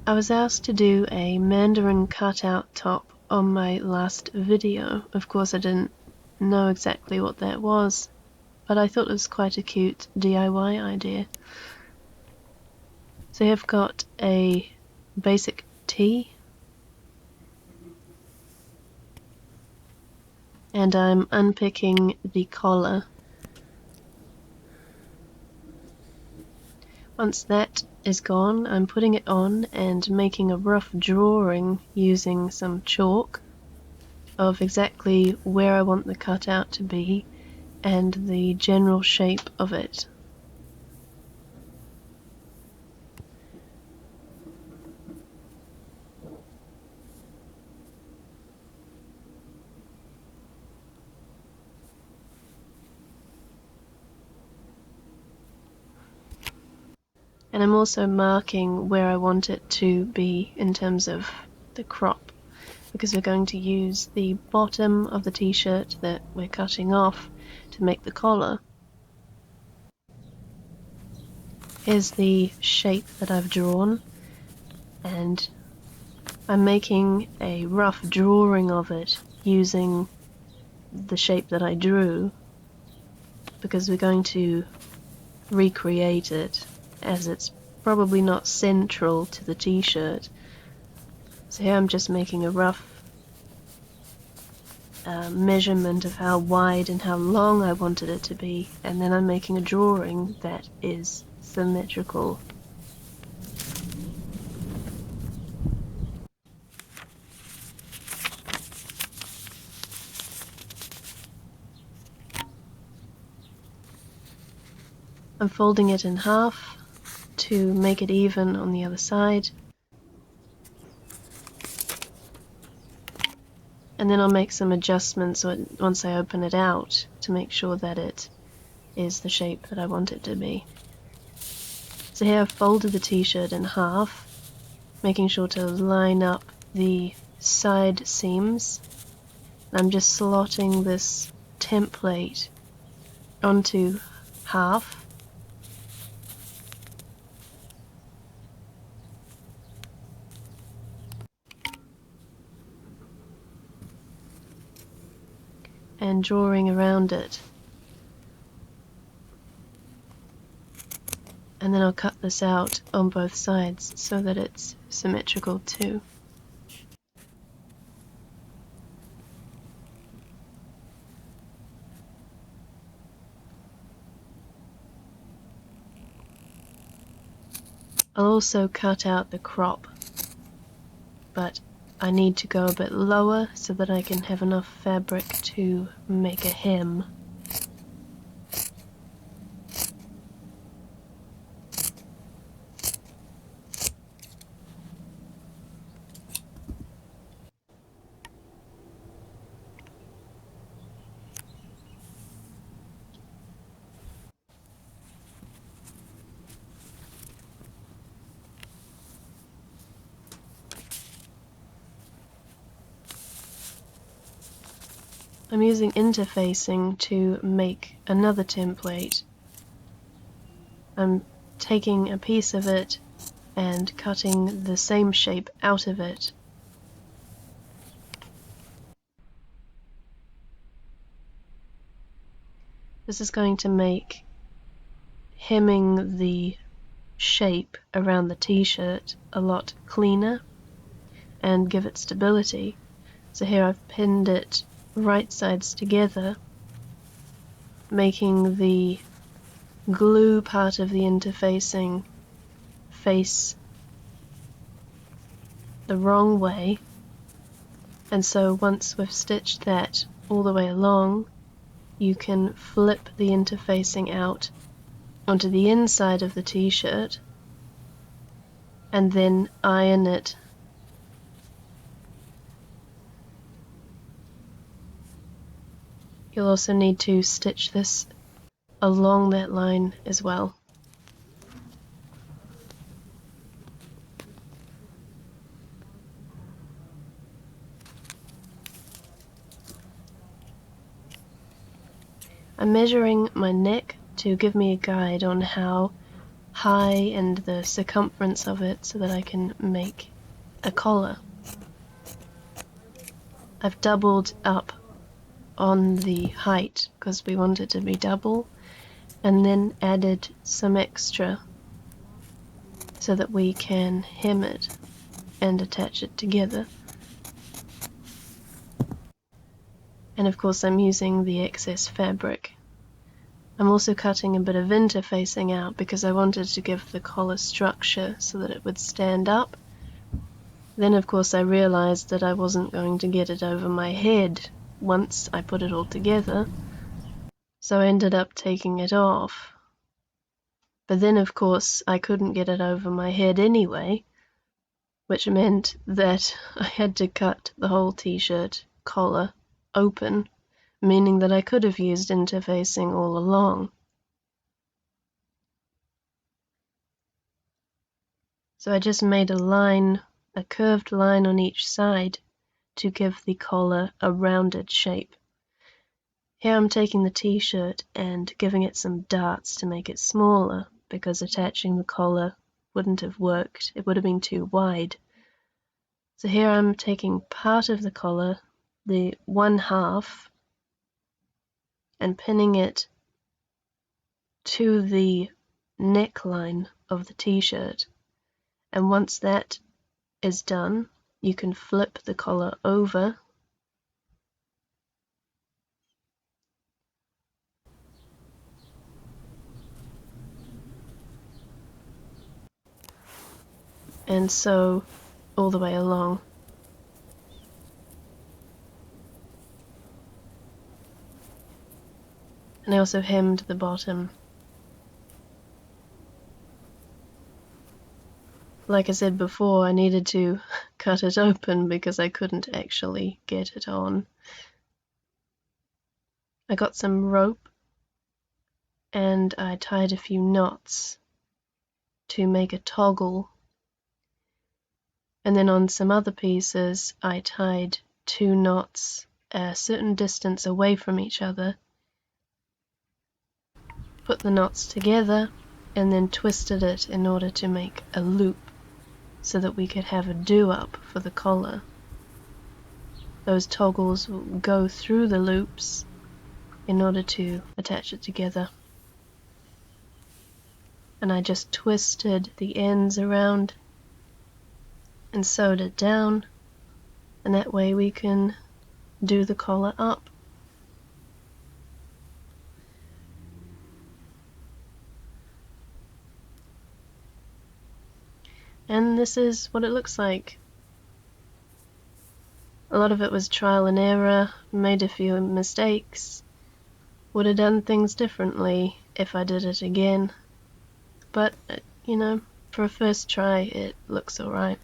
I was asked to do a Mandarin cutout top on my last video. Of course I didn't know exactly what that was, but I thought it was quite a cute DIY idea. So I've got a basic tee, and I'm unpicking the collar. Once that is gone, I'm putting it on and making a rough drawing using some chalk of exactly where I want the cutout to be and the general shape of it. And I'm also marking where I want it to be in terms of the crop, because we're going to use the bottom of the t-shirt that we're cutting off to make the collar. Here's the shape that I've drawn, and I'm making a rough drawing of it using the shape that I drew, because we're going to recreate it, as it's probably not central to the t-shirt. So here I'm just making a rough measurement of how wide and how long I wanted it to be, and then I'm making a drawing that is symmetrical. I'm folding it in half to make it even on the other side, and then I'll make some adjustments once I open it out to make sure that it is the shape that I want it to be. So here I've folded the t-shirt in half, making sure to line up the side seams. I'm just slotting this template onto half, and drawing around it. And then I'll cut this out on both sides so that it's symmetrical too. I'll also cut out the crop, but I need to go a bit lower so that I can have enough fabric to make a hem. I'm using interfacing to make another template. I'm taking a piece of it and cutting the same shape out of it. This is going to make hemming the shape around the t-shirt a lot cleaner and give it stability. So here I've pinned it right sides together, making the glue part of the interfacing face the wrong way, and so once we've stitched that all the way along, you can flip the interfacing out onto the inside of the t-shirt and then iron it. You'll also need to stitch this along that line as well. I'm measuring my neck to give me a guide on how high and the circumference of it so that I can make a collar. I've doubled up on the height because we want it to be double, and then added some extra so that we can hem it and attach it together. And of course I'm using the excess fabric. I'm also cutting a bit of interfacing out because I wanted to give the collar structure so that it would stand up. Then of course I realized that I wasn't going to get it over my head once I put it all together, so I ended up taking it off. But then of course I couldn't get it over my head anyway, which meant that I had to cut the whole t-shirt collar open, meaning that I could have used interfacing all along. So I just made a line, a curved line on each side to give the collar a rounded shape. Here I'm taking the t-shirt and giving it some darts to make it smaller, because attaching the collar wouldn't have worked, it would have been too wide. So here I'm taking part of the collar, the one half, and pinning it to the neckline of the t-shirt. And once that is done, you can flip the collar over and sew all the way along. And I also hemmed the bottom. Like I said before, I needed to cut it open because I couldn't actually get it on. I got some rope and I tied a few knots to make a toggle, and then on some other pieces I tied 2 knots a certain distance away from each other, put the knots together, and then twisted it in order to make a loop so that we could have a do-up for the collar. Those toggles will go through the loops in order to attach it together. And I just twisted the ends around and sewed it down, and that way we can do the collar up. And this is what it looks like. A lot of it was trial and error, made a few mistakes, would have done things differently if I did it again, but you know, for a first try it looks alright.